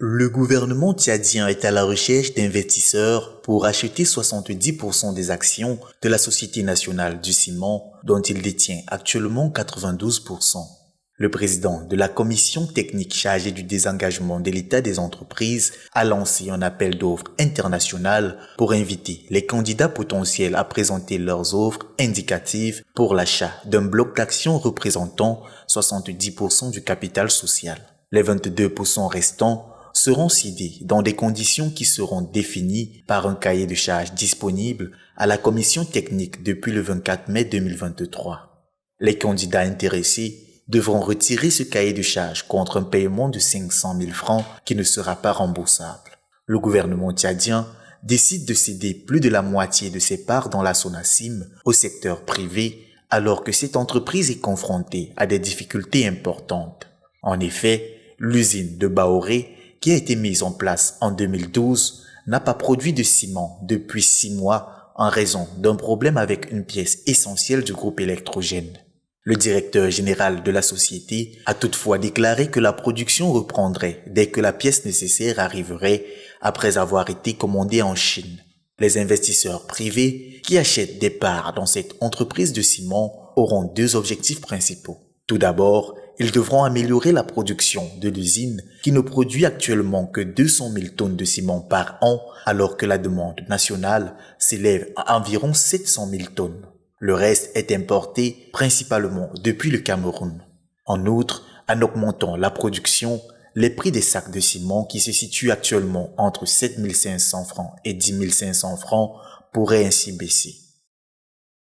Le gouvernement tchadien est à la recherche d'investisseurs pour acheter 70% des actions de la Société nationale du ciment dont il détient actuellement 92%. Le président de la commission technique chargée du désengagement de l'État des entreprises a lancé un appel d'offres international pour inviter les candidats potentiels à présenter leurs offres indicatives pour l'achat d'un bloc d'actions représentant 70% du capital social. Les 22% restants seront cédés dans des conditions qui seront définies par un cahier de charges disponible à la commission technique depuis le 24 mai 2023. Les candidats intéressés devront retirer ce cahier de charges contre un paiement de 500 000 francs qui ne sera pas remboursable. Le gouvernement tchadien décide de céder plus de la moitié de ses parts dans la Sonacim au secteur privé alors que cette entreprise est confrontée à des difficultés importantes. En effet, l'usine de Baoré, qui a été mise en place en 2012, n'a pas produit de ciment depuis 6 mois en raison d'un problème avec une pièce essentielle du groupe électrogène. Le directeur général de la société a toutefois déclaré que la production reprendrait dès que la pièce nécessaire arriverait après avoir été commandée en Chine. Les investisseurs privés qui achètent des parts dans cette entreprise de ciment auront 2 objectifs principaux. Tout d'abord, ils devront améliorer la production de l'usine qui ne produit actuellement que 200 000 tonnes de ciment par an alors que la demande nationale s'élève à environ 700 000 tonnes. Le reste est importé principalement depuis le Cameroun. En outre, en augmentant la production, les prix des sacs de ciment qui se situent actuellement entre 7 500 francs et 10 500 francs pourraient ainsi baisser.